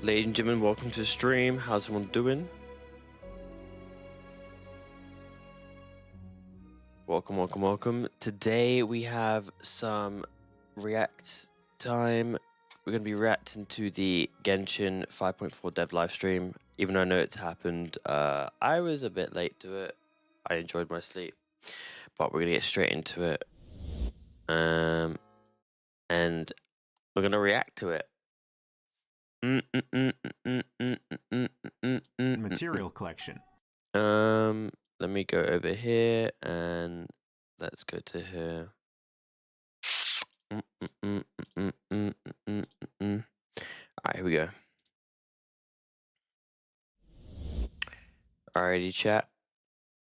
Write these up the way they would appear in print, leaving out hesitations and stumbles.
Ladies and gentlemen, welcome to the stream. How's everyone doing? Welcome, welcome, welcome. Today we have some react time. We're going to be reacting to the Genshin 5.4 dev live stream. Even though I know it's happened, I was a bit late to it. I enjoyed my sleep, but we're going to get straight into it. And we're going to react to it. Material collection. Let me go over here and let's go to here. Alright, here we go. Alrighty, chat.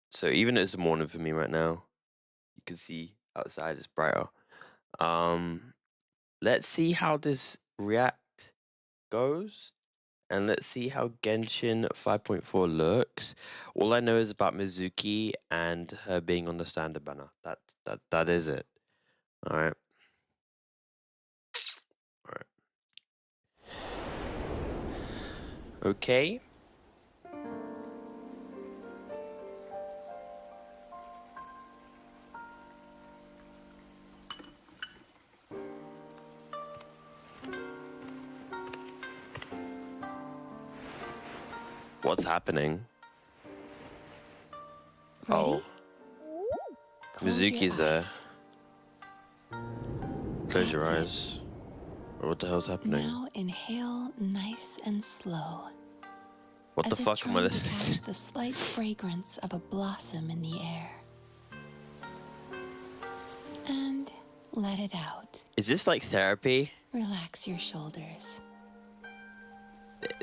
So even though it's the morning for me right now, you can see outside it's brighter. Let's see how this react goes, and let's see how Genshin 5.4 looks. All I know is about Mizuki and her being on the standard banner. That is it. All right. Okay. What's happening? Ready? Oh. Mizuki's there. Close your eyes. What the hell's happening? Now inhale nice and slow. What the fuck am I listening to? to? Catch the slight fragrance of a blossom in the air. And let it out. Is this like therapy? Relax your shoulders.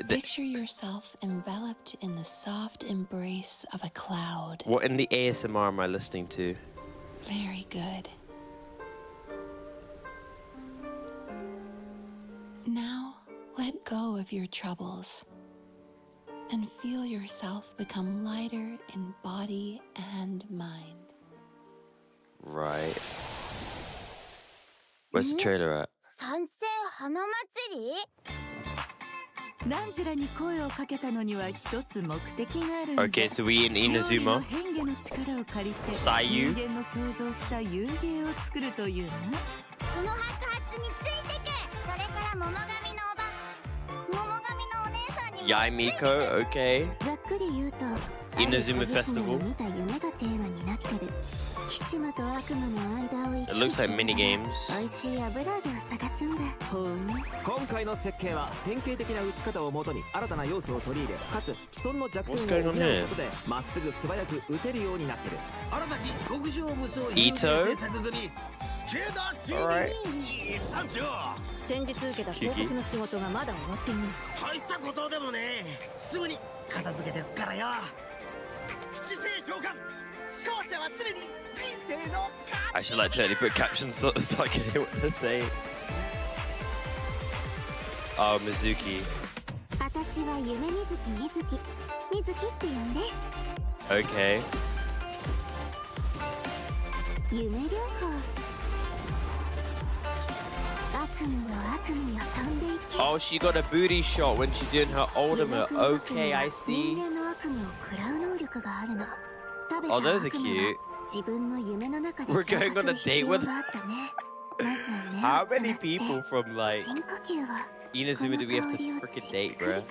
Picture yourself enveloped in the soft embrace of a cloud. What in the ASMR am I listening to? Very good. Now, let go of your troubles and feel yourself become lighter in body and mind. Right. Where's the trailer at? Okay, so we in Inazuma. Sayu. Yai Miko, okay. Inazuma Festival. It looks like mini games. What's going on here? Ito? Alright. Kiki. I should like totally put captions so I can hear what they're saying. Oh, Mizuki. Okay. Oh, she got a booty shot when she's doing her ultimate. Okay, I see. Oh, those are cute. We're going on a date with... How many people from, like, Inazuma do we have to freaking date, bro?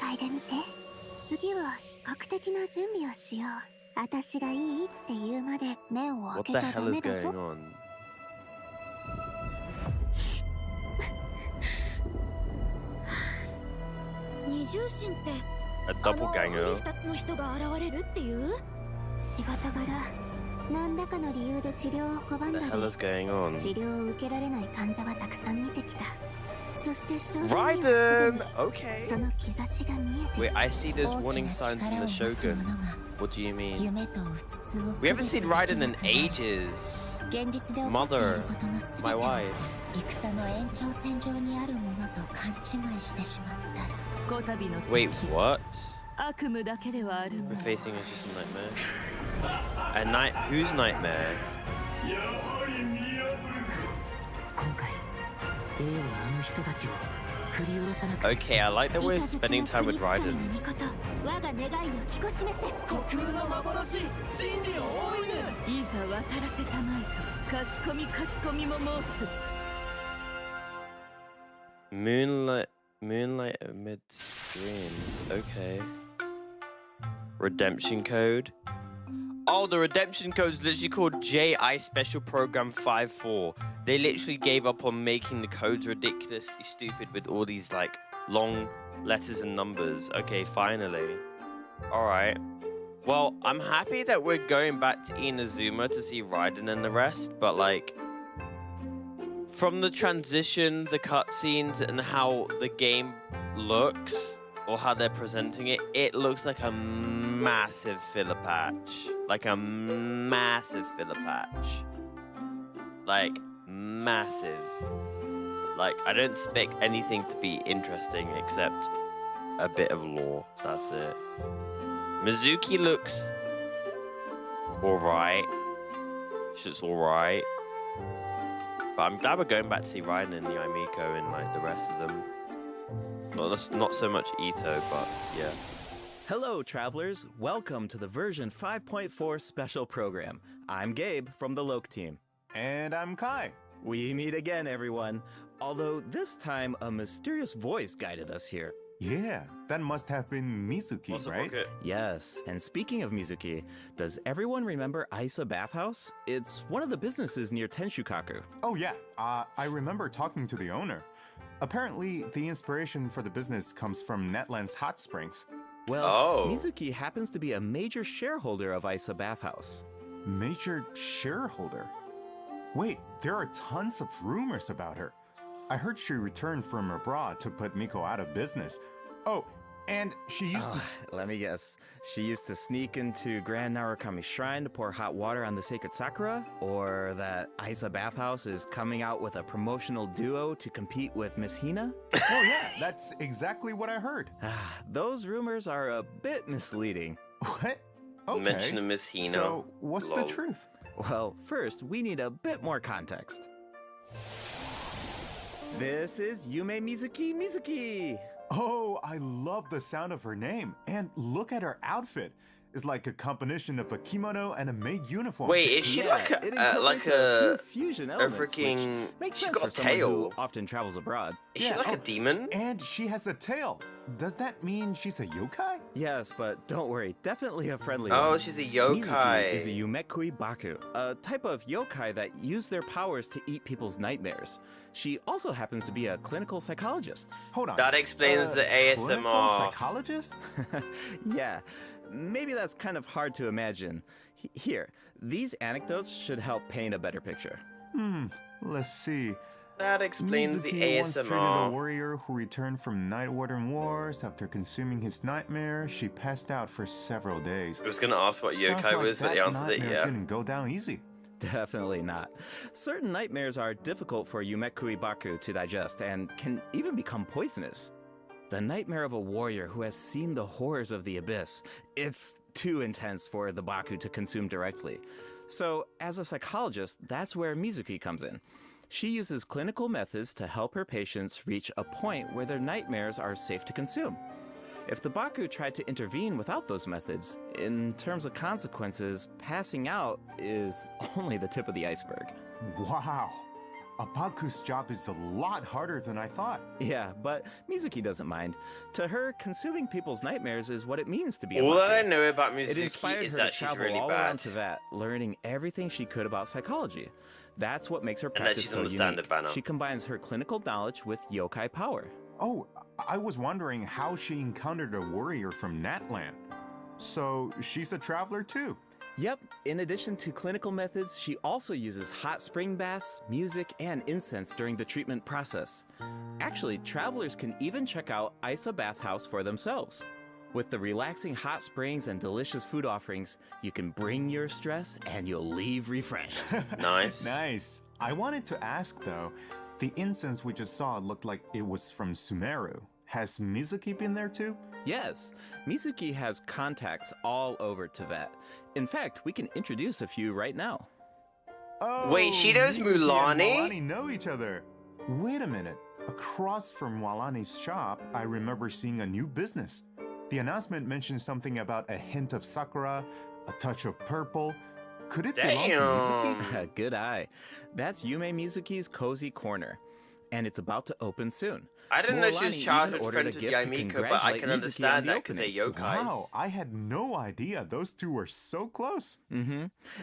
What the hell is going on? A doppelganger. What the hell is going on? Raiden! Okay. Wait, I see those warning signs in the Shogun. What do you mean? We haven't seen Raiden in ages. Mother, my wife. Wait, what? We're facing is just a nightmare. A night? Whose nightmare? Okay, I like that we're spending time with Raiden. Moonlight amidst dreams. Okay. Redemption code. Oh, the redemption code is literally called JI Special Program 54. They literally gave up on making the codes ridiculously stupid with all these like long letters and numbers. Okay, finally. All right. Well, I'm happy that we're going back to Inazuma to see Raiden and the rest, but like from the transition, the cutscenes, and how the game looks, or how they're presenting it, it looks like a massive filler patch. Like a massive filler patch. Like, massive. Like, I don't expect anything to be interesting except a bit of lore. That's it. Mizuki looks alright. She looks alright. But I'm glad we're going back to see Raiden and Yaimiko and like the rest of them. Not so much Ito, but yeah. Hello, travelers. Welcome to the version 5.4 special program. I'm Gabe from the Loke team. And I'm Kai. We meet again, everyone. Although this time, a mysterious voice guided us here. Yeah, that must have been Mizuki, right? Yes, and speaking of Mizuki, does everyone remember Isa Bathhouse? It's one of the businesses near Tenshukaku. Oh yeah, I remember talking to the owner. Apparently, the inspiration for the business comes from Netland's hot springs. Well, Mizuki happens to be a major shareholder of Isa Bathhouse. Major shareholder? Wait, there are tons of rumors about her. I heard she returned from abroad to put Miko out of business. Oh, and she used to... Let me guess. She used to sneak into Grand Narukami Shrine to pour hot water on the sacred sakura? Or that Isa Bathhouse is coming out with a promotional duo to compete with Miss Hina? Oh yeah, that's exactly what I heard. Those rumors are a bit misleading. What? Okay. Mention of Miss Hina. So, what's the truth? Well, first, we need a bit more context. This is Yume Mizuki. Oh, I love the sound of her name. And look at her outfit. It's like a combination of a kimono and a maid uniform. Wait, is she like a fusion elements, freaking... Makes she's sense got for a tail. Someone who often travels abroad. Is she like a demon? And she has a tail. Does that mean she's a yokai? Yes, but don't worry, definitely a friendly Oh, one. she's a yokai. Mizuki is a Yumekui Baku, a type of yokai that use their powers to eat people's nightmares. She also happens to be a clinical psychologist. Hold on. That explains the ASMR. Clinical psychologist? Yeah, maybe that's kind of hard to imagine. Here, these anecdotes should help paint a better picture. Let's see. That explains Mizuki the once treated a ASMR. warrior who returned from Night Warden Wars. After consuming his nightmare, she passed out for several days. I was gonna ask what Sounds yokai like was, but that the answer that nightmare yeah. didn't go down easy. Definitely not. Certain nightmares are difficult for Yumekui Baku to digest and can even become poisonous. The nightmare of a warrior who has seen the horrors of the abyss, it's too intense for the Baku to consume directly. So, as a psychologist, that's where Mizuki comes in. She uses clinical methods to help her patients reach a point where their nightmares are safe to consume. If the Baku tried to intervene without those methods, in terms of consequences, passing out is only the tip of the iceberg. Wow. A Baku's job is a lot harder than I thought. Yeah, but Mizuki doesn't mind. To her, consuming people's nightmares is what it means to be a All that I Baku. know about It Mizuki inspired is her that to she's travel really all bad. around Tibet, learning everything she could about psychology. That's what makes her And that practice she's so on the stand-up unique. banner. She combines her clinical knowledge with yokai power. Oh, I was wondering how she encountered a warrior from Natland. So she's a traveler too. Yep, in addition to clinical methods, she also uses hot spring baths, music, and incense during the treatment process. Actually, travelers can even check out Isa Bathhouse for themselves. With the relaxing hot springs and delicious food offerings, you can bring your stress and you'll leave refreshed. Nice. Nice. I wanted to ask though, the incense we just saw looked like it was from Sumeru. Has Mizuki been there too? Yes, Mizuki has contacts all over Tibet. In fact, we can introduce a few right now. Oh, Wait, she knows Mizuki and Mulani? Mulani know each other. Wait a minute. Across from Walani's shop, I remember seeing a new business. The announcement mentioned something about a hint of sakura, a touch of purple. Could it belong to Mizuki? Damn. Good eye. That's Yume Mizuki's Cozy Corner, and it's about to open soon. I didn't know she was Mualani childhood even ordered friends a with gift to Yaimiko, but I congratulate can Mizuki on understand the that because they're opening. yokais. Wow, I had no idea those two were so close.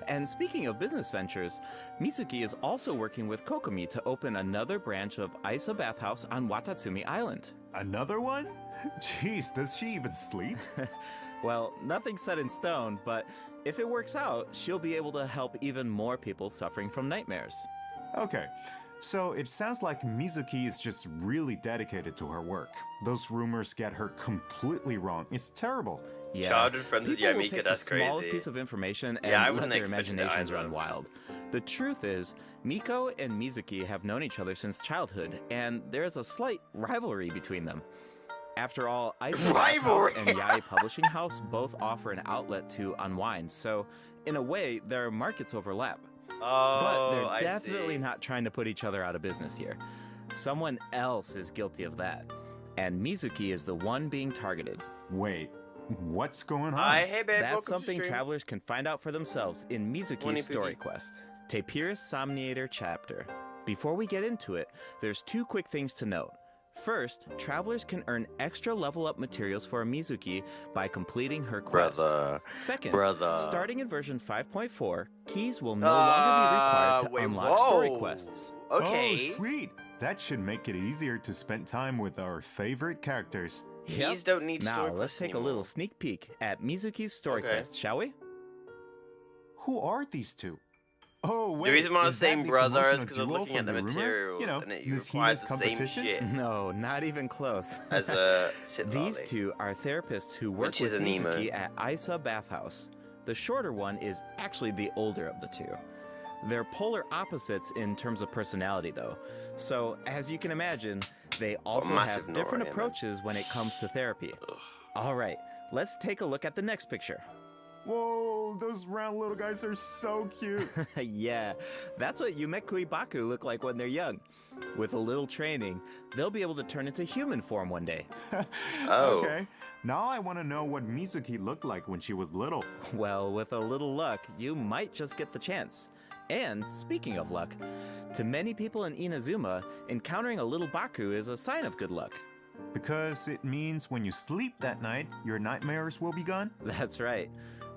And speaking of business ventures, Mizuki is also working with Kokomi to open another branch of Isa Bathhouse on Watatsumi Island. Another one? Jeez, does she even sleep? Well, nothing's set in stone, but if it works out, she'll be able to help even more people suffering from nightmares. Okay, so it sounds like Mizuki is just really dedicated to her work. Those rumors get her completely wrong. It's terrible. Yeah. Childhood friends with People will Yaimiko, take that's the smallest crazy. piece of information and Yeah, I let wouldn't their expect it imaginations either. run wild. The truth is, Miko and Mizuki have known each other since childhood, and there's a slight rivalry between them. After all, Isa Bathhouse Rivalry! and Yai Publishing House both offer an outlet to unwind, so in a way, their markets overlap. But Oh, they're I definitely see. not trying to put each other out of business here. Someone else is guilty of that, and Mizuki is the one being targeted. Wait, what's going on? Hi, hey babe, That's welcome to something stream. travelers can find out for themselves in Morning, Mizuki's story Fuji. quest, Tapirus Somniator Chapter. Before we get into it, there's two quick things to note. First, travelers can earn extra level up materials for Mizuki by completing her quest. Brother. Second, Brother. starting in version 5.4, keys will no longer be required to wait, unlock story whoa. quests. Okay. Oh, sweet. That should make it easier to spend time with our favorite characters. Keys don't need Now, story let's quests take a anymore. little sneak peek at Mizuki's story Okay. quest, shall we? Who are these two? Oh, wait. The reason why I was is that saying the brother is promotional because I was duo looking at from the rumor? materials You know, and it Miss requires Hina's the same competition? shit No, not even close. as a sit These lolly. two are therapists who When work she's with an emo. Mizuki at Isa Bathhouse. The shorter one is actually the older of the two. They're polar opposites in terms of personality, though. So, as you can imagine, they also massive have different Nora, man. approaches when it comes to therapy. Ugh. All right, let's take a look at the next picture. Whoa, those round little guys are so cute. Yeah, that's what Yumekui Baku look like when they're young. With a little training, they'll be able to turn into human form one day. Oh. Okay, now I want to know what Mizuki looked like when she was little. Well, with a little luck, you might just get the chance. And speaking of luck, to many people in Inazuma, encountering a little Baku is a sign of good luck. Because it means when you sleep that night, your nightmares will be gone? That's right.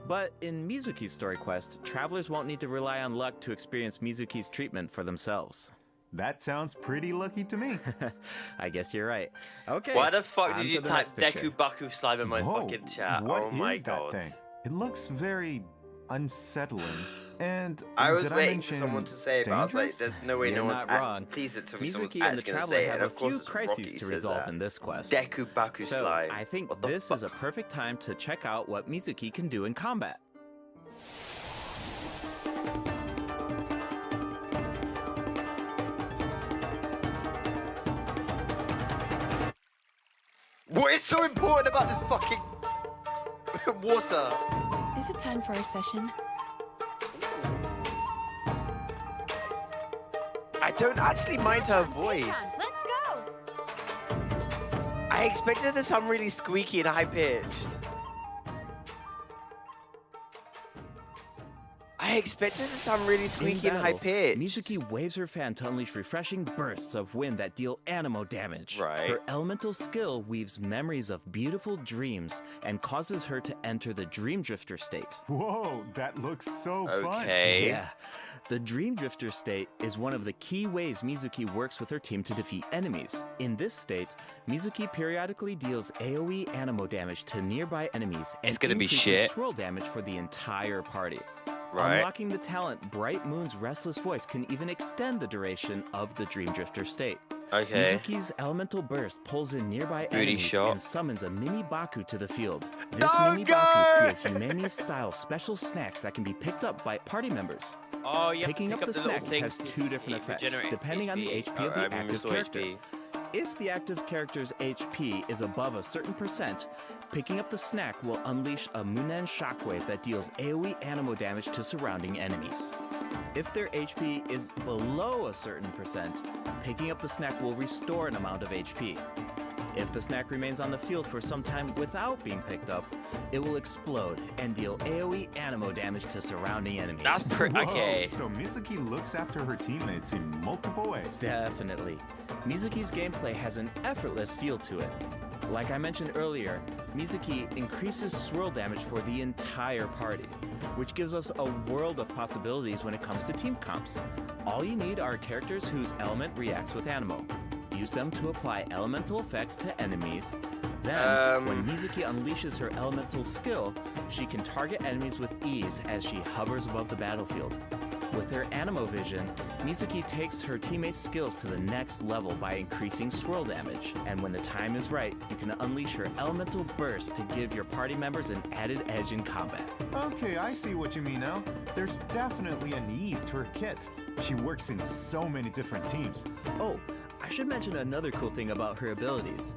But in Mizuki's story quest, travelers won't need to rely on luck to experience Mizuki's treatment for themselves. That sounds pretty lucky to me. I guess you're right. Okay. Why the fuck on did to you the type next picture. Deku Baku slime in my Whoa, fucking chat? what Oh my is that god. thing? It looks very unsettling. And I was did waiting for mention someone to say it, but I was like, dangerous? there's no way You're no one's not wrong. Please it to me, someone's Mizuki and the actually gonna traveler say it, have and a of course few it's crises Rocky to says resolve that. in this quest. Deku Baku So, slime. I think What the this fuck? is a perfect time to check out what Mizuki can do in combat. What is so important about this fucking water? Is it time for our session? I don't actually mind her voice. Let's go! I expected it to sound really squeaky and high pitched. I expected it to sound really In squeaky and high battle, pitched. Mizuki waves her fan to unleash refreshing bursts of wind that deal animo damage. Right. Her elemental skill weaves memories of beautiful dreams and causes her to enter the Dream Drifter state. Whoa, that looks so fun. Okay. Yeah. The Dream Drifter state is one of the key ways Mizuki works with her team to defeat enemies. In this state, Mizuki periodically deals AoE animo damage to nearby enemies and It's gonna be increases shit. swirl damage for the entire party. Right. Unlocking the talent Bright Moon's Restless Voice can even extend the duration of the Dream Drifter state. Okay. Mizuki's elemental burst pulls in nearby Booty enemies shot. and summons a mini Baku to the field. This No, mini go! Baku creates Yumemi-style special snacks that can be picked up by party members. Oh, you have Picking to up pick the up the snack little has things two different to effects, regenerate depending on the HP of the I mean, active restore character. HP. If the active character's HP is above a certain percent, picking up the snack will unleash a Munen shockwave that deals AoE animo damage to surrounding enemies. If their HP is below a certain percent, picking up the snack will restore an amount of HP. If the snack remains on the field for some time without being picked up, it will explode and deal AoE animo damage to surrounding enemies. That's pretty okay. So Mizuki looks after her teammates in multiple ways. Definitely. Mizuki's gameplay has an effortless feel to it. Like I mentioned earlier, Mizuki increases swirl damage for the entire party, which gives us a world of possibilities when it comes to team comps. All you need are characters whose element reacts with animo. Use them to apply elemental effects to enemies. Then, when Mizuki unleashes her elemental skill, she can target enemies with ease as she hovers above the battlefield. With her animo vision, Mizuki takes her teammates' skills to the next level by increasing swirl damage. And when the time is right, you can unleash her elemental burst to give your party members an added edge in combat. Okay, I see what you mean now. There's definitely an ease to her kit. She works in so many different teams. Oh, I should mention another cool thing about her abilities.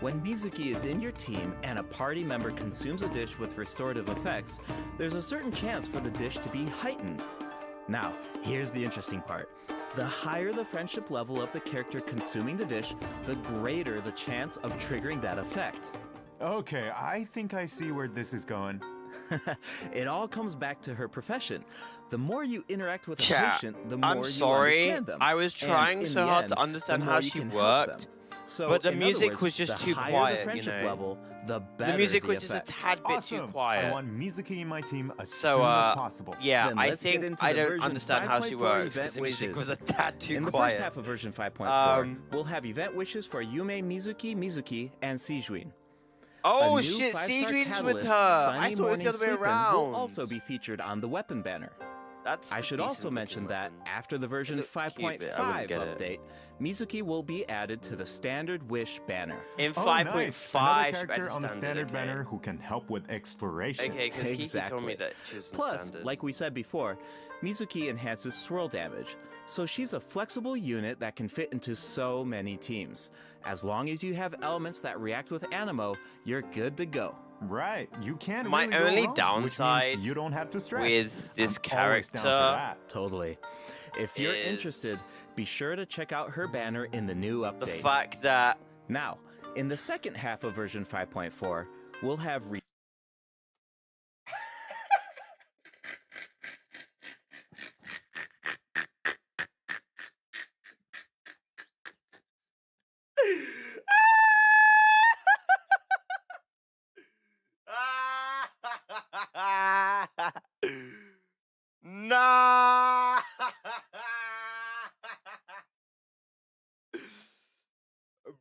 When Mizuki is in your team and a party member consumes a dish with restorative effects, there's a certain chance for the dish to be heightened. Now, here's the interesting part. The higher the friendship level of the character consuming the dish, the greater the chance of triggering that effect. Okay, I think I see where this is going. It all comes back to her profession. The more you interact with a Chat, patient, the more I'm you sorry. understand them. I was And trying in so the hard end, to understand the how more you she can help worked, them. So, but the in other music words, was just the too higher quiet, the you friendship know. level, the better The music the was just a effect. tad bit Awesome. too I quiet. want Mizuki in my team as So, soon as possible. yeah, Then I let's get think into I the don't version understand how she 5.4 works event because the music was wishes. a tad too In the quiet. first half of version 5.4, we'll have event wishes for Yume, Mizuki, and Seijuin. Oh A new shit, 5-star Seijuin's with catalyst, her. Sunny I thought it was Morning the other way Sleepin', around. will also be featured on the weapon banner. That's I a should also decent-looking mention that weapon. after the version looks cute, but I 5.5 wouldn't get it. update, Mizuki will be added to the standard wish banner. In Oh, 5.5, nice. Another she character on the standard, standard okay. banner who can help with exploration. Okay, because Kiki told me Exactly. that she was in Plus, standard. like we said before, Mizuki enhances swirl damage, so she's a flexible unit that can fit into so many teams. As long as you have elements that react with animo, you're good to go. Right, you can't My really go only wrong, which downside means you don't have to stress. with this I'm always down for character that. Totally. If you're interested, be sure to check out her banner in the new update. the fact that Now, in the second half of version 5.4, we'll have nah.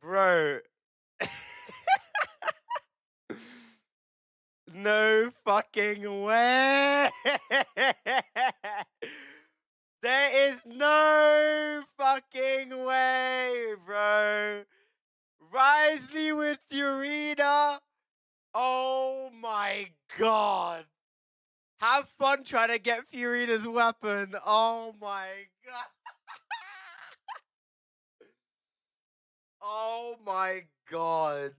Bro. No fucking way. There is no fucking way, bro. Risley with Furina. Oh my god. Have fun trying to get Furina's weapon. Oh my god. Oh my god.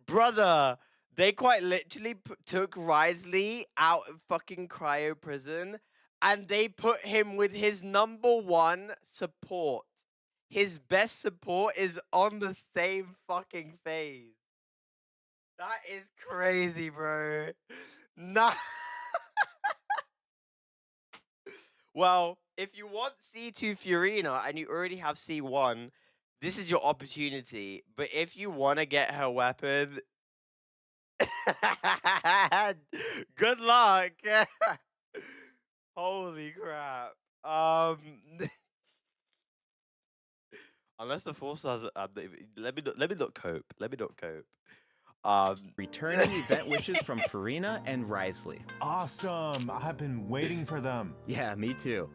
Brother, they quite literally took Risley out of fucking cryo prison and they put him with his #1 support. His best support is on the same fucking phase. That is crazy, bro. Nah. Well, if you want C2 Furina and you already have C1, this is your opportunity. But if you want to get her weapon, good luck. Holy crap. Unless the 4 stars, let me not cope. Let me not cope. returning event wishes from Furina and Risley. Awesome! I've been waiting for them. Yeah, me too.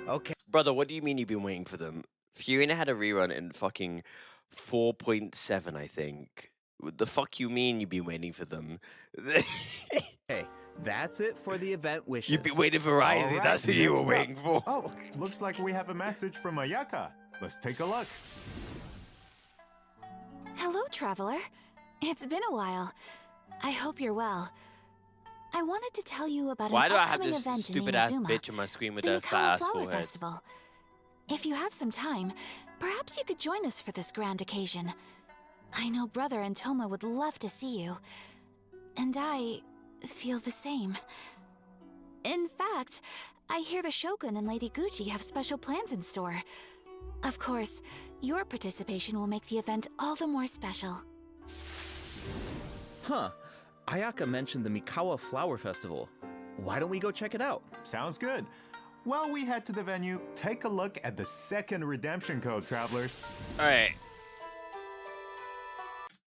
Okay. Brother, what do you mean you've been waiting for them? Furina had a rerun in fucking 4.7, I think. What the fuck you mean you've been waiting for them? Hey, that's it for the event wishes. You've been waiting for Risley, Alright, that's who you were next up. waiting for. Oh, looks like we have a message from Ayaka. Let's take a look. Hello, traveler. It's been a while. I hope you're well. I wanted to tell you about Why an do I have upcoming this event in stupid ass Inazuma, bitch on my screen with the a Mikawa fat ass Flower forehead? Festival. If you have some time, perhaps you could join us for this grand occasion. I know Brother and Toma would love to see you. And I feel the same. In fact, I hear the Shogun and Lady Gucci have special plans in store. Of course, your participation will make the event all the more special. Huh. Ayaka mentioned the Mikawa Flower Festival. Why don't we go check it out? Sounds good. While we head to the venue, take a look at the second redemption code, travelers. Alright.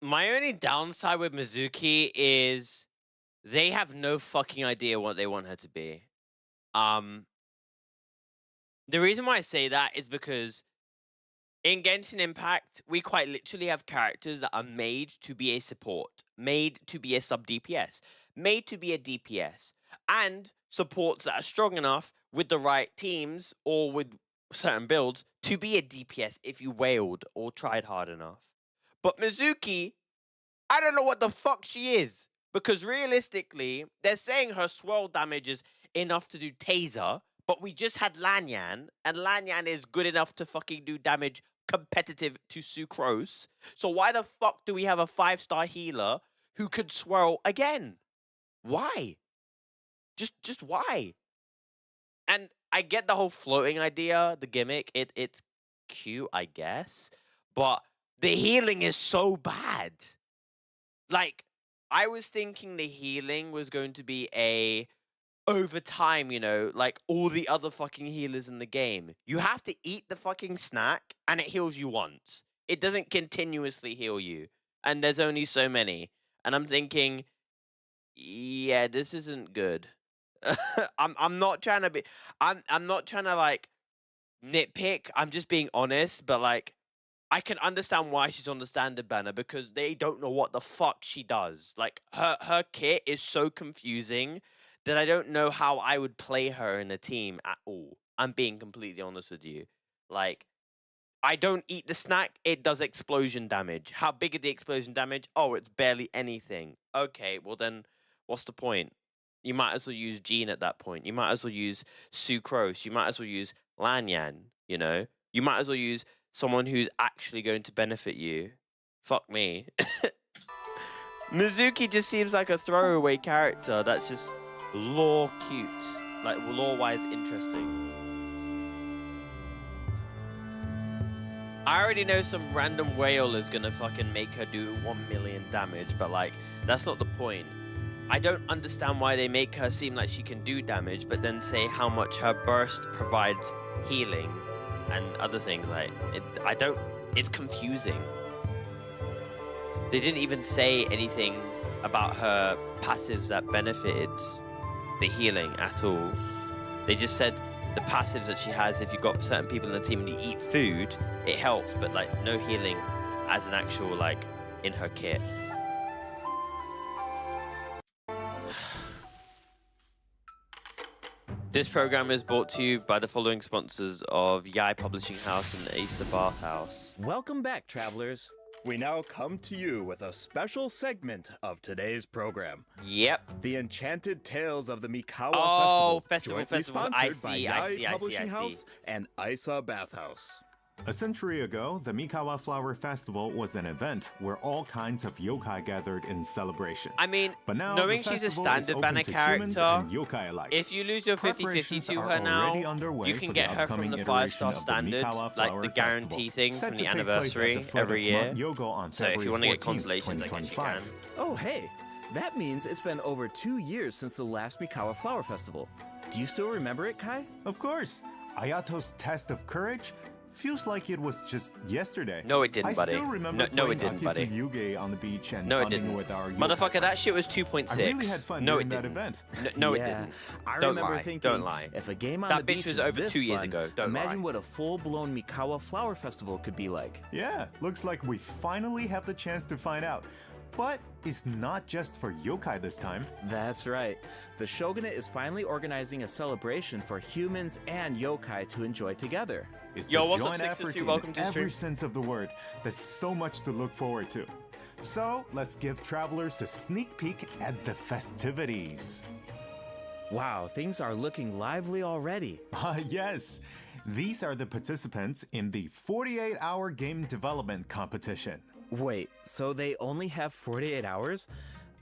My only downside with Mizuki is they have no fucking idea what they want her to be. The reason why I say that is because in Genshin Impact, we quite literally have characters that are made to be a support, made to be a sub DPS, made to be a DPS, and supports that are strong enough with the right teams or with certain builds to be a DPS if you wailed or tried hard enough. But Mizuki, I don't know what the fuck she is. Because realistically, they're saying her swirl damage is enough to do taser, but we just had Lanyan, and Lanyan is good enough to fucking do damage competitive to Sucrose. So why the fuck do we have a 5-star healer who could swirl again? Why? Just why? And I get the whole floating idea, the gimmick. It's cute, I guess. But the healing is so bad. Like, I was thinking the healing was going to be a over time, you know, like all the other fucking healers in the game. You have to eat the fucking snack and it heals you once. It doesn't continuously heal you. And there's only so many. And I'm thinking, yeah, this isn't good. I'm not trying to be I'm not trying to like nitpick. I'm just being honest, but like I can understand why she's on the standard banner because they don't know what the fuck she does. Like her kit is so confusing that I don't know how I would play her in a team at all. I'm being completely honest with you. Like I don't eat the snack, it does explosion damage. How big is the explosion damage? Oh, it's barely anything. Okay, well then what's the point? You might as well use Jean at that point. You might as well use Sucrose. You might as well use Lanyan, you know? You might as well use someone who's actually going to benefit you. Fuck me. Mizuki just seems like a throwaway character that's just lore cute. Like, lore-wise interesting. I already know some random whale is gonna fucking make her do 1 million damage, but like, that's not the point. I don't understand why they make her seem like she can do damage, but then say how much her burst provides healing and other things. Like, it's confusing. They didn't even say anything about her passives that benefited the healing at all. They just said the passives that she has, if you've got certain people in the team and you eat food, it helps, but like no healing as an actual, like, in her kit. This program is brought to you by the following sponsors of Yai Publishing House and Asa Bathhouse. Welcome back, travelers. We now come to you with a special segment of today's program. Yep. The Enchanted Tales of the Mikawa Festival. Jointly sponsored by I Yai see. Publishing House and Isa Bathhouse. A century ago, the Mikawa Flower Festival was an event where all kinds of yokai gathered in celebration. I mean, But now, knowing the she's a festival is standard open banner to humans character, and yokai alike. if you lose your 50-50 Preparations to are her now, already underway you for can the get her from upcoming the iteration 5-star of the standard, Mikawa like Flower the guarantee Festival, thing set from to the take place at anniversary the foot every of year. Mount Yogo on So if you February want to get 14th, consolations, I guess you can. 2025. Oh, hey, that means it's been over 2 years since the last Mikawa Flower Festival. Do you still remember it, Kai? Of course, Ayato's test of courage feels like it was just yesterday. No, it didn't, I buddy. still remember No, playing it didn't, buddy. Akisu Yuge on the beach and No, it bonding didn't. with our yokai Motherfucker, that friends. shit was 2.6. I really had fun no, during it that didn't. event. No, Yeah, it didn't. I Don't remember lie. thinking, Don't lie. if a game on That the beach bitch was is over this 2 years fun, ago. Don't imagine lie. what a full-blown Mikawa Flower Festival could be like. Yeah, looks like we finally have the chance to find out. But it's not just for yokai this time. That's right. The Shogunate is finally organizing a celebration for humans and yokai to enjoy together. It's Yo, a what's up, joint 622? effort in Welcome to the every stream. sense of the word. There's so much to look forward to. So let's give travelers a sneak peek at the festivities. Wow, things are looking lively already. Yes. These are the participants in the 48-hour game development competition. Wait, so they only have 48 hours?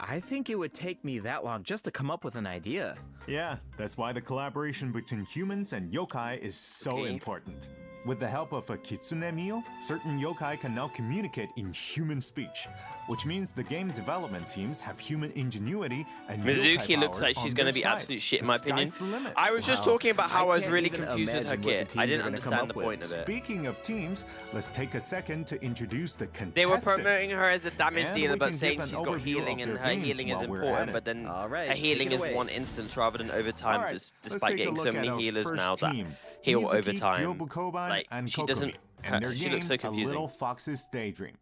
I think it would take me that long just to come up with an idea. Yeah, that's why the collaboration between humans and yokai is so Okay. important. With the help of a kitsune meal, certain yokai can now communicate in human speech, which means the game development teams have human ingenuity and Mizuki yokai looks power like she's on going to their be side. absolute shit in The my opinion. sky's the limit. I was just Wow. talking about how I was can't really even confused with her imagine what the kit. teams I are didn't gonna come understand the up with. point of it. Speaking of teams, let's take a second to introduce the contestants. They were promoting her as a damage And dealer, we but can saying give an she's got overview healing of and their her games healing is while we're at important, it. but then All right, her take healing it is away. one instance rather than over time, All right, let's despite take a getting so look many at our healers first now that team. heal Mizuki, over time. Gyobukoban, Like, and she Kokumi, doesn't- and their she game, looks so A confusing. Little Fox's Daydream.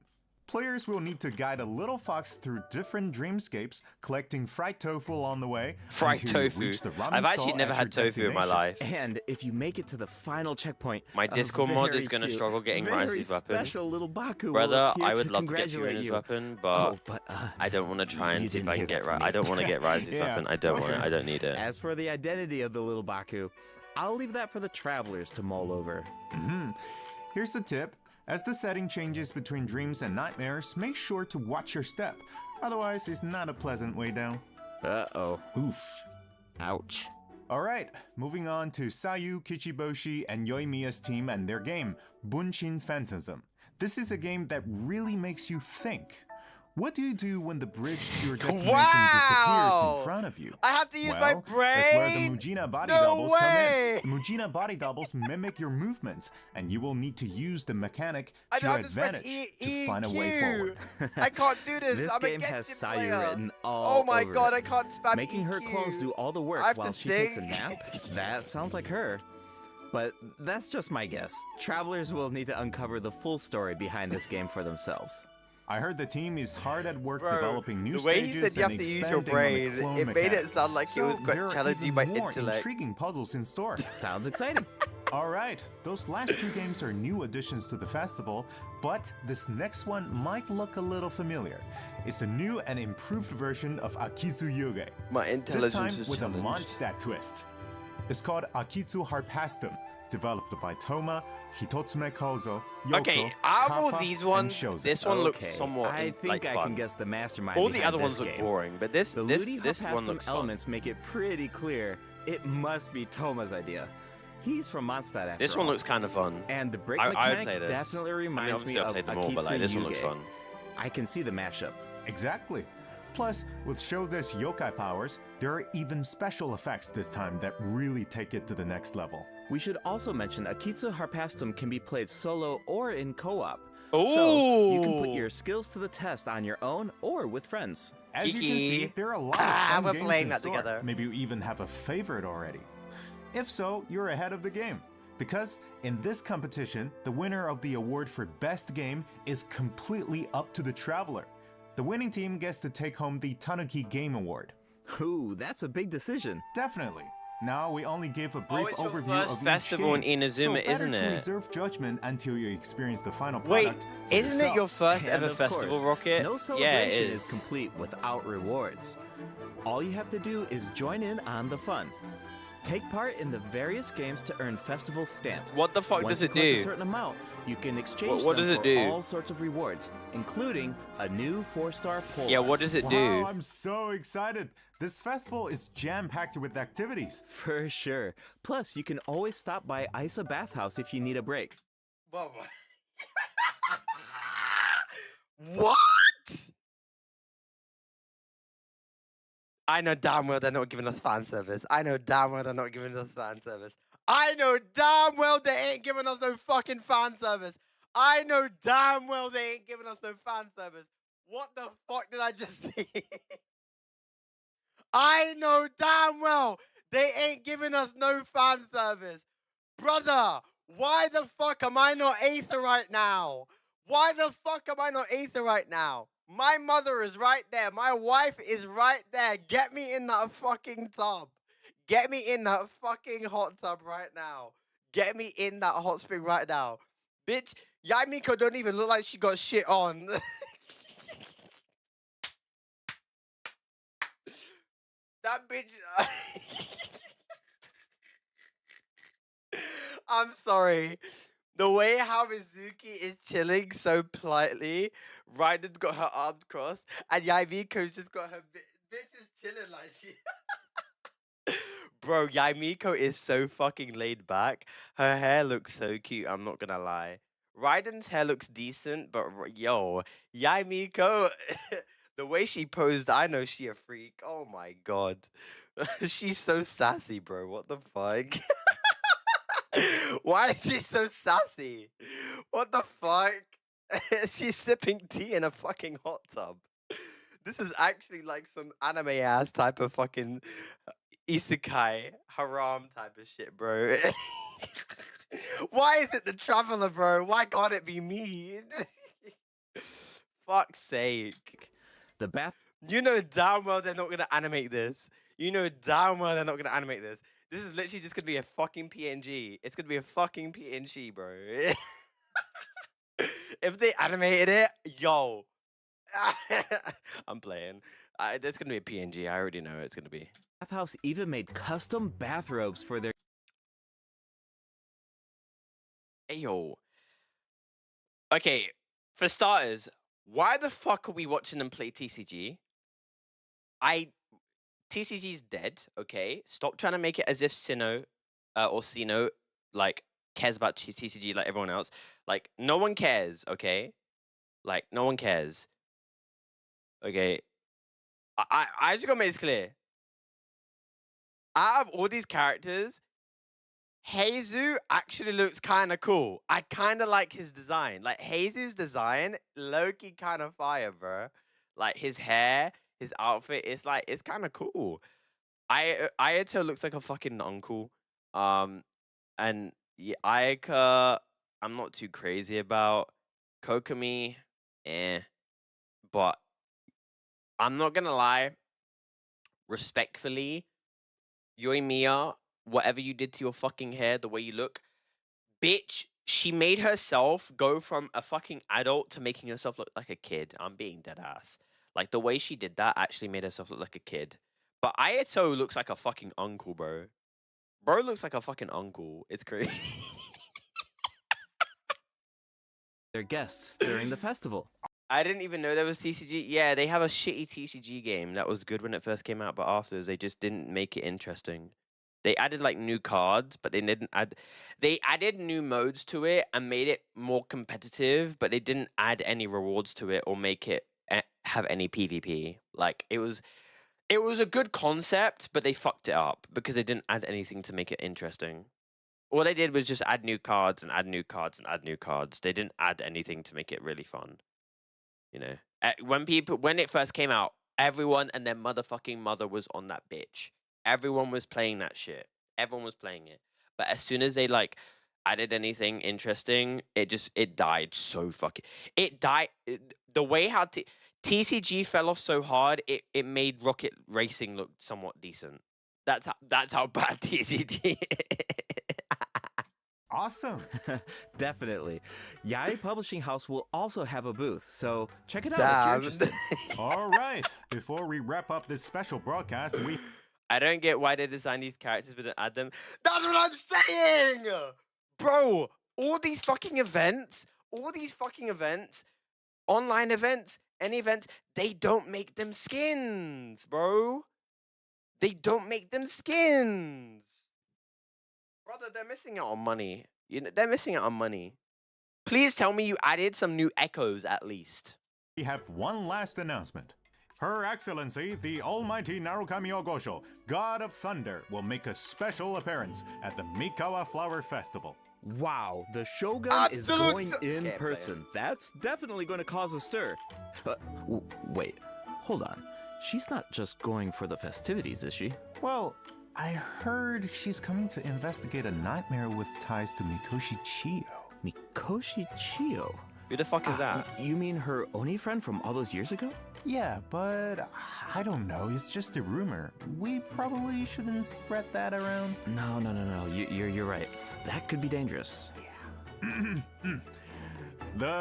Players will need to guide a little fox through different dreamscapes, collecting fried tofu along the way. Fried until you tofu. reach the ramen I've actually stall never at had your tofu in my destination. life. And if you make it to the final checkpoint, My a Discord mod very is gonna cute, struggle getting very Rise's weapon. special little Baku will Brother, appear I would to love to get congratulate Fiona's you. weapon, but Oh, but I don't want to try and you see if didn't I can hear get that right. from I don't want to get Rise's Yeah. weapon. I don't want it. I don't need it. as for the identity of the little Baku, I'll leave that for the travelers to mull over. Here's the tip. As the setting changes between dreams and nightmares, make sure to watch your step. Otherwise, it's not a pleasant way down. Uh-oh. Oof. Ouch. Alright, moving on to Sayu, Kichiboshi, and Yoimiya's team and their game, Bunshin Phantasm. This is a game that really makes you think. What do you do when the bridge to your destination disappears Wow! in front of you? I have to use Well, my that's where the brain? Mujina body No doubles way! come in. The Mujina body doubles mimic your movements, and you will need to use the mechanic I to don't your have to press advantage E, to find a way Q. forward. I can't do this. This I'm a game has Genshin Sayu player. written all Oh my over god, it. I can't spam Making her EQ. clones do all the I work have while to she takes a think. nap? That sounds like her. But that's just my guess. Travelers will need to uncover the full story behind this game for themselves. I heard the team is hard at work Bro, developing new the way he stages said you and have to use your expanding on the brain, clone it made it mechanic. sound like it was quite there are challenging even my more intellect. intriguing puzzles in store. Sounds exciting. All right, those last two games are new additions to the festival, but this next one might look a little familiar. It's a new and improved version of Akizu Yuge. My This intelligence time is with a challenged. Mondstadt twist. It's called Akitsu Harpastum, developed by Toma, Hitotsume Kozo, Yoko, Okay, out of all Kappa, these and ones, Shozen. this one looks Okay, somewhat I think like I fun. can guess the mastermind All the behind other ones this look game. boring, but this The this Ludi this one Harpastum looks fun. elements make it pretty clear it must be Toma's idea. He's from Mondstadt after This one all. looks kind of fun. And the break I would mlike play this. definitely I mean, reminds obviously me I've of played them all, but Akitsu like this one looks Yuge. fun. I can see the mashup. Exactly. Plus, with Shoze's yokai powers, there are even special effects this time that really take it to the next level. We should also mention Akitsu Harpastum can be played solo or in co-op. Ooh! So you can put your skills to the test on your own or with friends. As you can see, Kiki. there are a lot of Ah, fun we're games playing in that store. together. Maybe you even have a favorite already. If so, you're ahead of the game. Because in this competition, the winner of the award for best game is completely up to the traveler. The winning team gets to take home the Tanuki Game Award. Ooh, that's a big decision. Definitely. Now we only gave a brief it's your overview first of festival each game, in so Inazuma, better isn't to it? reserve judgment until you experience the final Wait, product. for isn't it your yourselves. first And ever of festival, course, Rocket? No Yeah, celebration it is is. complete without rewards. All you have to do is join in on the fun. Take part in the various games to earn festival stamps. What the fuck Once does you it collect do? a certain amount, you can exchange What them does it for do? all sorts of rewards, including a new 4-star pole. Yeah, what does it Wow, do? I'm so excited. This festival is jam-packed with activities. For sure. Plus, you can always stop by Isa Bathhouse if you need a break. What? I know damn well they're not giving us fan service. I know damn well they're not giving us fan service. I know damn well they ain't giving us no fucking fan service. I know damn well they ain't giving us no fan service. What the fuck did I just see? I know damn well they ain't giving us no fan service. Brother, why the fuck am I not Aether right now? Why the fuck am I not Aether right now? My mother is right there. My wife is right there. Get me in that fucking tub. Get me in that fucking hot tub right now. Get me in that hot spring right now. Bitch, Yai Miko don't even look like she got shit on. That bitch. I'm sorry. The way how Mizuki is chilling so politely, Raiden's got her arms crossed, and Yaimiko's just got her bitch is chilling like she. Bro, Yaimiko is so fucking laid back. Her hair looks so cute, I'm not gonna lie. Raiden's hair looks decent, but yo, Yaimiko, the way she posed, I know she a freak. Oh my god. She's so sassy, bro. What the fuck? Why is she so sassy? What the fuck? She's sipping tea in a fucking hot tub. This is actually like some anime ass type of fucking isekai haram type of shit, bro. Why is it the traveler, bro? Why can't it be me? Fuck's sake. The bath. You know damn well they're not gonna animate this. You know damn well they're not gonna animate this. This is literally just gonna be a fucking PNG. It's gonna be a fucking PNG, bro. If they animated it, yo. I'm playing. It's gonna be a PNG. I already know it's gonna be. Bathhouse even made custom bathrobes for their. Hey, yo. Okay, for starters, why the fuck are we watching them play TCG? TCG's dead, okay? Stop trying to make it as if Sinnoh or Sinnoh like cares about TCG like everyone else. Like no one cares, okay? Like no one cares. Okay. I just gotta make this clear. Out of all these characters, Heizu actually looks kind of cool. I kind of like his design. Like Heizu's design, low-key kind of fire, bro. Like his hair, his outfit, it's kind of cool. Ayato looks like a fucking uncle. And Ayaka, I'm not too crazy about. Kokomi, but I'm not gonna lie. Respectfully, Yoimiya, whatever you did to your fucking hair, the way you look, bitch, she made herself go from a fucking adult to making herself look like a kid. I'm being dead ass. Like the way she did that actually made herself look like a kid. But Ayato looks like a fucking uncle, bro. Bro looks like a fucking uncle. It's crazy. Their guests during the festival. I didn't even know there was TCG. Yeah, they have a shitty TCG game that was good when it first came out, but afterwards they just didn't make it interesting. They added like new cards, but they didn't add. They added new modes to it and made it more competitive, but they didn't add any rewards to it or make it have any PvP. Like it was a good concept, but they fucked it up because they didn't add anything to make it interesting. All they did was just add new cards and add new cards and add new cards. They didn't add anything to make it really fun. You know, when it first came out, everyone and their motherfucking mother was on that bitch. Everyone was playing that shit. Everyone was playing it. But as soon as they like added anything interesting, it died so fucking. It died. The way how TCG fell off so hard, it made Rocket Racing look somewhat decent. That's how bad TCG is. Awesome. Definitely. Yai Publishing House will also have a booth, so check it out Damn. if you're interested. All right. Before we wrap up this special broadcast, I don't get why they designed these characters but don't add them. That's what I'm saying! Bro, all these fucking events, online events, any events, they don't make them skins, bro. They don't make them skins. Brother, they're missing out on money. You know, they're missing out on money. Please tell me you added some new echoes at least. we have one last announcement. Her Excellency, the Almighty Narukami Ogosho, God of Thunder, will make a special appearance at the Mikawa Flower Festival. Wow, the Shogun is Absolute going in Can't play person. That's definitely going to cause a stir. Wait, hold on. She's not just going for the festivities, is she? Well, I heard she's coming to investigate a nightmare with ties to Mikoshi Chiyo. Mikoshi Chiyo? Who the fuck is that? You mean her Oni friend from all those years ago? Yeah, but I don't know. It's just a rumor. We probably shouldn't spread that around. No. You're right. That could be dangerous. The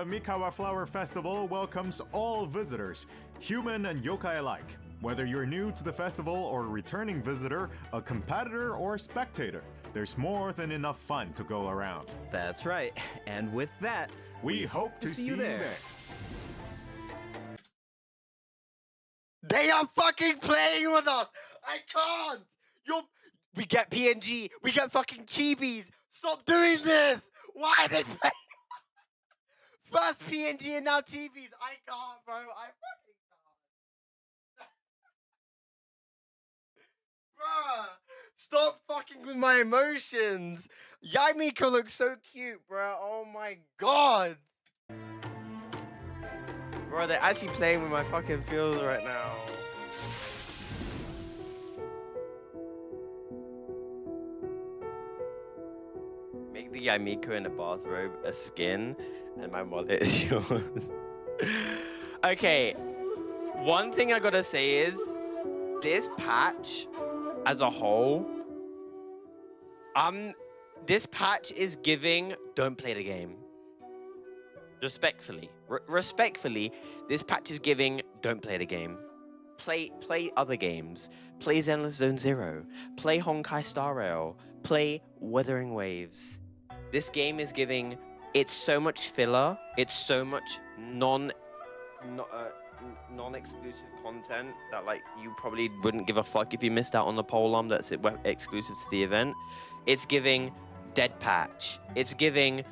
Mikawa Flower Festival welcomes all visitors, human and yokai alike. Whether you're new to the festival or a returning visitor, a competitor or a spectator, there's more than enough fun to go around. That's right. And with that, We hope to see you there. They are fucking playing with us. I can't. We get PNG. We get fucking chibis. Stop doing this. Why are they playing? First PNG and now chibis. I can't, bro. I fucking can't. Bruh. Stop fucking with my emotions. Yaimiko looks so cute, bro. Oh my god. Bro, they're actually playing with my fucking feels right now. Make the Yaimiko in a bathrobe a skin, and my wallet is yours. Okay, one thing I gotta say is, this patch as a whole, this patch is giving, don't play the game. Respectfully, respectfully, this patch is giving, don't play the game. Play other games. Play Zenless Zone Zero. Play Honkai Star Rail. Play Wuthering Waves. This game is giving, it's so much filler. It's so much non-exclusive content that like you probably wouldn't give a fuck if you missed out on the polearm that's exclusive to the event. It's giving dead patch. It's giving,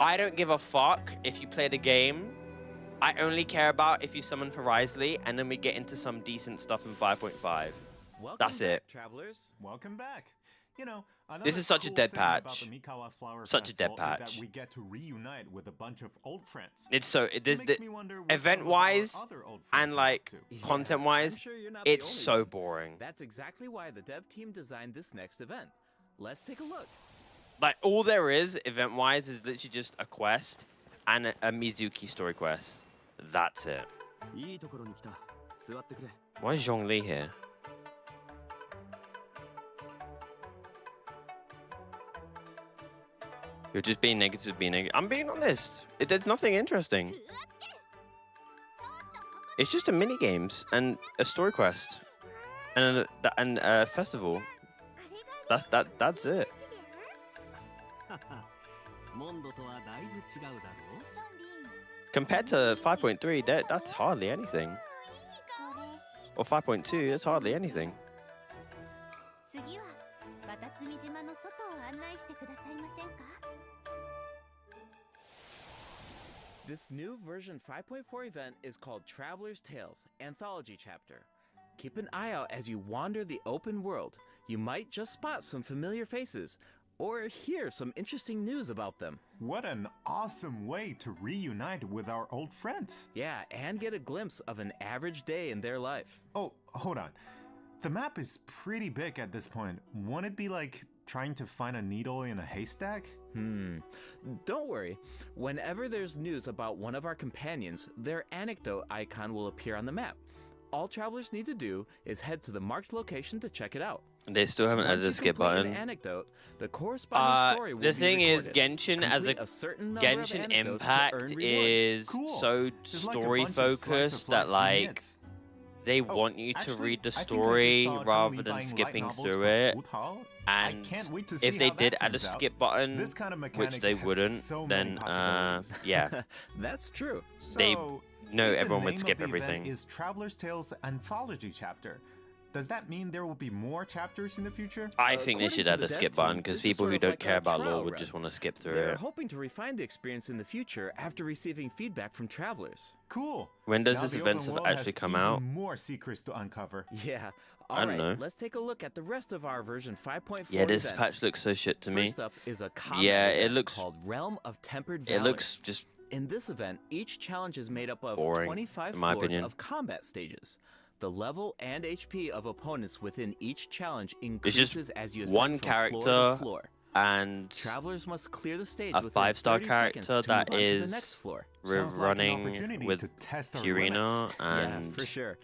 I don't give a fuck if you play the game. I only care about if you summon for Risley, and then we get into some decent stuff in 5.5. That's it. Travelers. Welcome back. You know, This is such a dead patch. Such a dead patch. That we get to reunite with a bunch of old friends. It's so Makes me wonder what some of our event-wise other old friends and are like up to. content-wise, I'm sure you're not the it's only so one. boring. That's exactly why the dev team designed this next event. Let's take a look. Like all there is event-wise is literally just a quest and a Mizuki story quest. That's it. いいところに来た。座ってくれ。 Why is Zhongli here? You're just being negative, being negative. I'm being honest. There's nothing interesting. It's just a mini games and a story quest and a festival. That's it. モンドとはだいぶ違うだろう。 Compared to 5.3, that's hardly anything. Or 5.2, that's hardly anything. 次はバタツミ島の外を案内してくださいませんか This new version 5.4 event is called Traveler's Tales Anthology Chapter. Keep an eye out as you wander the open world. You might just spot some familiar faces or hear some interesting news about them. What an awesome way to reunite with our old friends. Yeah, and get a glimpse of an average day in their life. Oh, hold on. The map is pretty big at this point. Won't it be like trying to find a needle in a haystack? Don't worry. Whenever there's news about one of our companions, their anecdote icon will appear on the map. All travelers need to do is head to the marked location to check it out. They still haven't added a Once you skip complete button. An anecdote, the corresponding story will The be thing is, recorded. Genshin as Complete a certain number of Genshin anecdotes to Impact earn rewards. is Cool. so It's like a story bunch of slice focused of that life like vignettes. they Oh, want you to actually, read the I think I just story saw rather Joey than buying skipping light novels through from it. Food Hall. And I can't wait to see if they how that did add a turns out. skip button, This kind of which mechanic they has wouldn't, so many then possibilities. yeah, That's true. they So, know if the everyone would name skip of the event everything. Is Traveler's Tales Anthology Chapter? Does that mean there will be more chapters in the future? I think they According should to add the the dev skip team, button because this is people sort who of don't like care a about trial lore would run. just want to skip through They're it. hoping to refine the experience in the future after receiving feedback from travelers. Cool. When does Now this the event open have world actually has come even out? More secrets to uncover. Yeah. I All don't right, know. let's take a look at the rest of our version 5.4 Yeah, this events. patch looks so shit to me. First up is a combat Yeah, it event looks- called Realm of Tempered Valor. It looks just In this event, each challenge is made up of boring, 25 in my floors opinion. of combat stages. The level and HP of opponents within each challenge just increases as you ascend one from floor character to floor. and Travelers must clear the stage a within 5-star 30 seconds character to that move on to is the next floor. Sounds like an running opportunity with to test our Purina limits. Yeah, and for sure.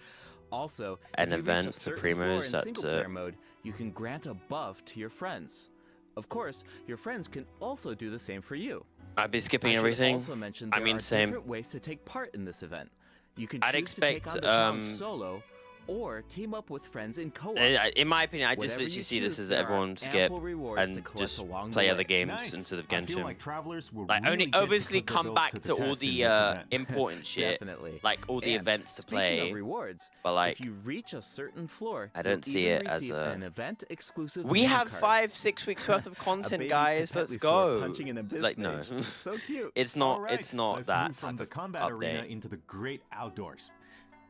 Also, an if you reach event a for certain primos, floor in that's single-player it. mode, you can grant a buff to your friends. Of course, your friends can also do the same for you. I'd be skipping I should everything. also mention I there mean, are same. different ways to take part in this event. You can I'd choose to take expect, on the challenge solo, or team up with friends in co-op. In my opinion, I just Whatever literally you see this choose, as there are everyone skip ample rewards to and collect just along the play way. other games Nice. instead of I feel Genshin. like travelers will Like really only get to obviously put their come bills back to to all test in the this event. important shit, Definitely. like all the And events to speaking play. of rewards, but like, if you reach a certain floor, I don't you'll see even it as receive a- an event-exclusive we menu have card. 5-6 weeks worth of A content, baby guys. Tepetli Let's sword go. punching an abyss Like no, mage. So cute. it's not. All right, It's not let's that move from type the of combat arena update. into the great outdoors.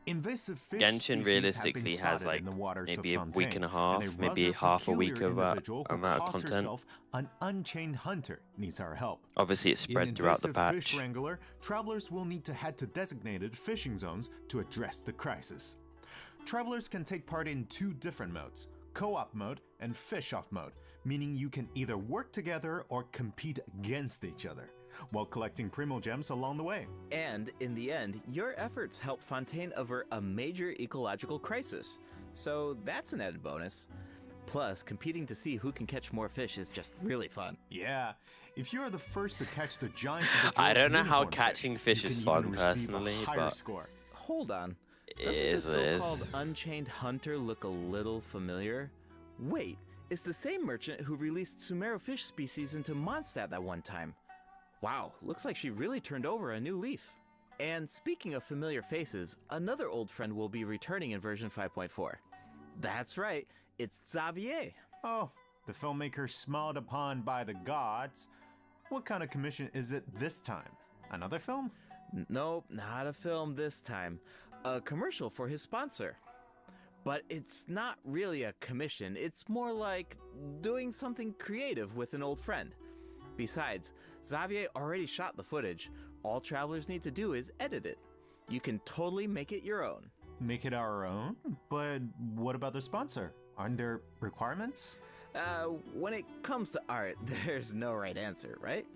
Invasive fish Genshin species have realistically been has spotted like in the waters maybe of a week and a Fontaine, half, and maybe rather half a week peculiar of individual who amount of calls content. herself an unchained hunter needs our help. Obviously, it's In spread throughout the Invasive Fish patch. Wrangler, travelers will need to head to designated fishing zones to address the crisis. Travelers can take part in 2 different modes, co-op mode and fish-off mode, meaning you can either work together or compete against each other, while collecting Primo Gems along the way. And in the end, your efforts help Fontaine avert a major ecological crisis. So that's an added bonus. Plus, competing to see who can catch more fish is just really fun. Yeah, if you are the first to catch the giant I don't know how unicorn catching fish you is can fun even receive personally, a higher but score. Hold on. it Doesn't is this what it so-called is. Unchained Hunter look a little familiar? Wait, it's the same merchant who released Sumeru fish species into Mondstadt that one time. Wow, looks like she really turned over a new leaf. And speaking of familiar faces, another old friend will be returning in version 5.4. That's right, it's Xavier. Oh, the filmmaker smiled upon by the gods. What kind of commission is it this time? Another film? Nope, not a film this time. A commercial for his sponsor. But it's not really a commission, it's more like doing something creative with an old friend. Besides, Xavier already shot the footage. All travelers need to do is edit it. You can totally make it your own. Make it our own? But what about the sponsor? Aren't there requirements? When it comes to art, there's no right answer, right?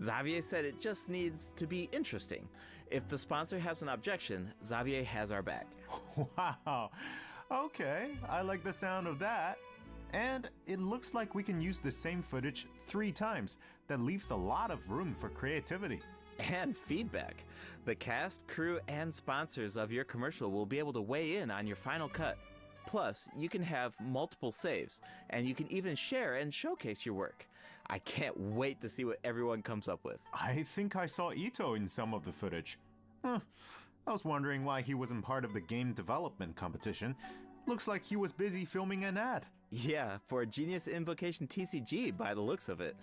Xavier said it just needs to be interesting. If the sponsor has an objection, Xavier has our back. Wow. Okay, I like the sound of that. And it looks like we can use the same footage 3 times. That leaves a lot of room for creativity. And feedback. The cast, crew, and sponsors of your commercial will be able to weigh in on your final cut. Plus, you can have multiple saves, and you can even share and showcase your work. I can't wait to see what everyone comes up with. I think I saw Ito in some of the footage. Huh. I was wondering why he wasn't part of the game development competition. Looks like he was busy filming an ad. Yeah, for Genius Invocation TCG by the looks of it.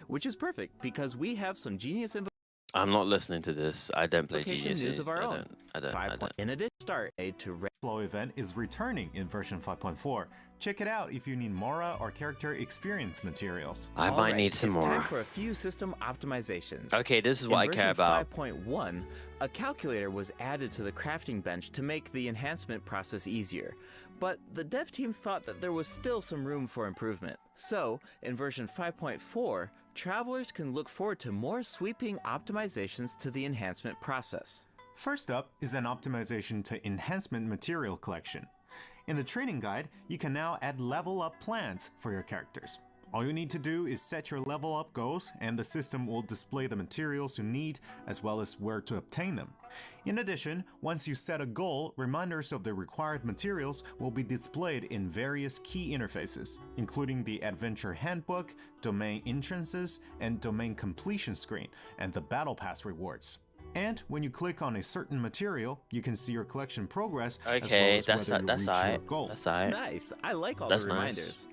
Which is perfect, because we have some Genius I'm not listening to this. I don't play Invocation Genius. news of our I own. don't. I don't. I don't. In addition, start aid to Flow event is returning in version 5.4. Check it out if you need Mora or character experience materials. I might need some it's more. time for a few system optimizations. Okay, this is what I care about. In version 5.1, a calculator was added to the crafting bench to make the enhancement process easier. But the dev team thought that there was still some room for improvement. So, in version 5.4, travelers can look forward to more sweeping optimizations to the enhancement process. First up is an optimization to enhancement material collection. In the training guide, you can now add level up plans for your characters. All you need to do is set your level up goals, and the system will display the materials you need as well as where to obtain them. In addition, once you set a goal, reminders of the required materials will be displayed in various key interfaces, including the Adventure Handbook, Domain Entrances, and Domain Completion screen, and the Battle Pass rewards. And when you click on a certain material, you can see your collection progress Okay, as well as whether you reach your alright. goal. That's alright. Nice. I like all That's the nice. reminders.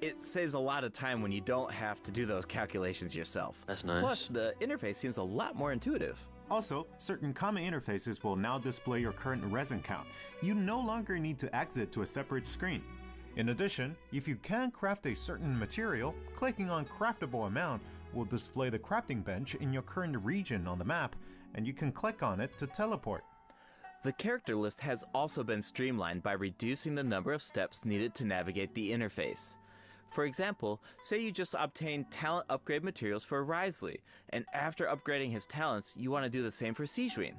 It saves a lot of time when you don't have to do those calculations yourself. That's nice. Plus, the interface seems a lot more intuitive. Also, certain common interfaces will now display your current resin count. You no longer need to exit to a separate screen. In addition, if you can craft a certain material, clicking on Craftable Amount will display the crafting bench in your current region on the map, and you can click on it to teleport. The character list has also been streamlined by reducing the number of steps needed to navigate the interface. For example, say you just obtained talent upgrade materials for Risley, and after upgrading his talents, you want to do the same for Sejuin.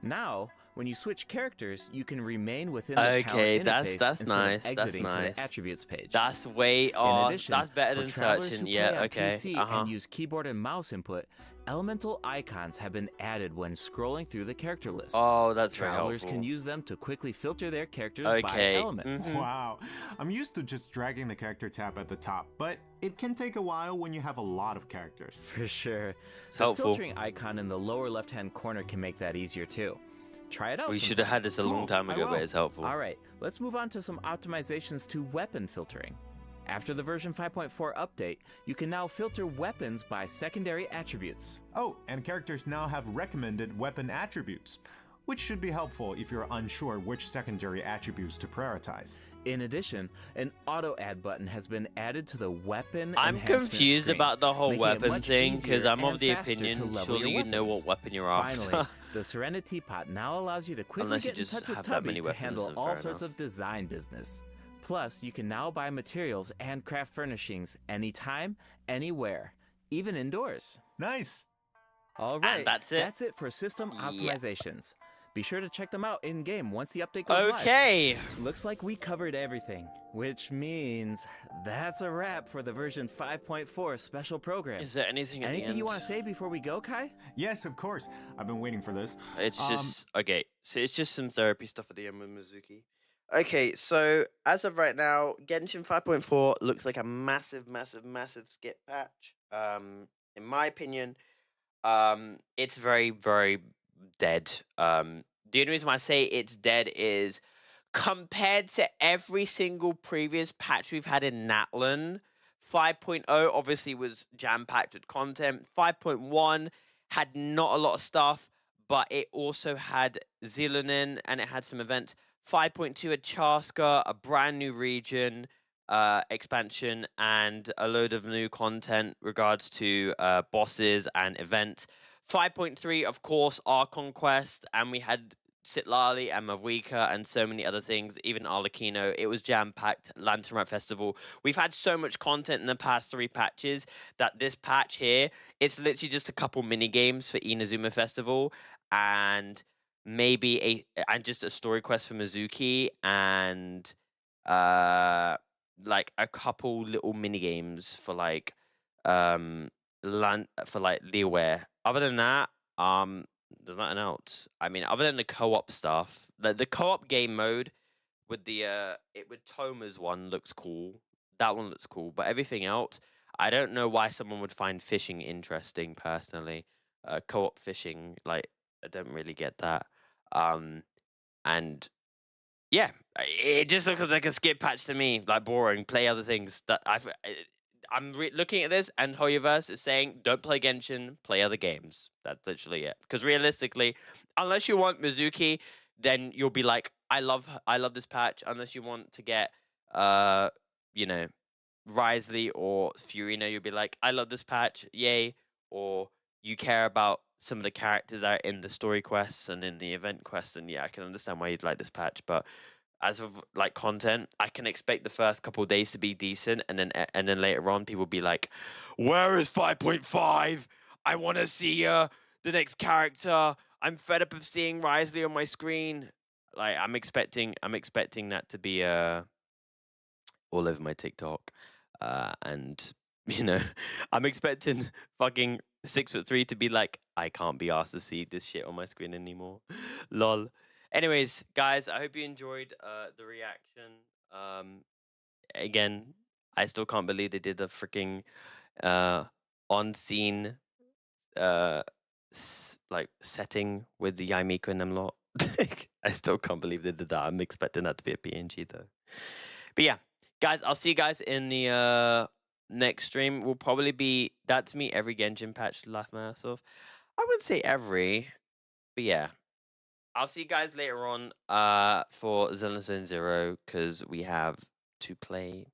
Now, When you switch characters, you can remain within the Okay, talent interface that's instead nice. of That's exiting to nice. the attributes page. That's way In off. addition, That's better for than travelers searching. who Yeah, play on okay. PC and use keyboard and mouse input, elemental icons have been added when scrolling through the character list. Oh, that's very Travelers helpful. can use them to quickly filter their characters by Okay. element. Wow, I'm used to just dragging the character tab at the top, but it can take a while when you have a lot of characters. For sure. It's The helpful. filtering icon in the lower left-hand corner can make that easier too. Try it out. We should have had this a long Cool, time I ago, but will. it's helpful. All right, let's move on to some optimizations to weapon filtering. After the version 5.4 update, you can now filter weapons by secondary attributes. Oh, and characters now have recommended weapon attributes, which should be helpful if you're unsure which secondary attributes to prioritize. In addition, an auto-add button has been added to the weapon I'm enhancement confused screen, about the whole making it weapon much thing because easier I'm of and the faster to opinion level surely your you know weapons. what weapon you're after. Finally, the Serenity Pot now allows you to quickly Unless you get in just touch with have that many Tubby to weapons, handle then all fair sorts enough. of design business. Plus, you can now buy materials and craft furnishings anytime, anywhere, even indoors. Nice! All right, that's it? That's it for system Yep. optimizations. Be sure to check them out in-game once the update goes live. Okay. Looks like we covered everything, which means that's a wrap for the version 5.4 special program. Is there anything at the Anything end? you want to say before we go, Kai? Yes, of course. I've been waiting for this. It's Um, just okay. So it's just some therapy stuff at the end with Mizuki. Okay, so as of right now, Genshin 5.4 looks like a massive, massive, massive skip patch. In my opinion, it's very, very dead. The only reason why I say it's dead is compared to every single previous patch we've had in Natlan, 5.0 obviously was jam-packed with content. 5.1 had not a lot of stuff, but it also had Zilonin and it had some events. 5.2 had Chaska, a brand new region expansion, and a load of new content regards to bosses and events. 5.3, of course, our conquest, and we had Sitlali and Mavwika and so many other things, even Arlecchino. It was jam-packed, Lantern Rite Festival. We've had so much content in the past 3 patches that this patch here, it's literally just a couple mini games for Inazuma Festival and maybe just a story quest for Mizuki and like a couple little mini games for like Leeware. Other than that, there's nothing else. I mean, other than the co-op stuff, the co-op game mode with the with Toma's one looks cool. That one looks cool, but everything else, I don't know why someone would find fishing interesting. Personally, co-op fishing, like I don't really get that. And yeah, it just looks like a skip patch to me. Like boring. Play other things. I'm looking at this, and Hoyoverse is saying, "Don't play Genshin. Play other games." That's literally it. Because realistically, unless you want Mizuki, then you'll be like, "I love this patch." Unless you want to get, you know, Risley or Furino, you'll be like, "I love this patch. Yay!" Or you care about some of the characters out in the story quests and in the event quests, and yeah, I can understand why you'd like this patch, but as of like content, I can expect the first couple of days to be decent, and then later on, people be like, "Where is 5.5? I want to see the next character. I'm fed up of seeing Risley on my screen." Like I'm expecting that to be all over my TikTok, and you know, I'm expecting fucking 6'3" to be like, "I can't be asked to see this shit on my screen anymore." Lol. Anyways, guys, I hope you enjoyed the reaction. Again, I still can't believe they did a freaking on-scene like setting with the Yaimiko and them lot. I still can't believe they did that. I'm expecting that to be a PNG though. But yeah, guys, I'll see you guys in the next stream. Will probably be that's me every Genshin patch to laugh my ass off. I wouldn't say every, but yeah. I'll see you guys later on for Zone Zero because we have to play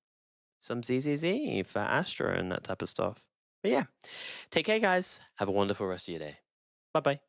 some ZZZ for Astra and that type of stuff. But yeah, take care, guys. Have a wonderful rest of your day. Bye bye.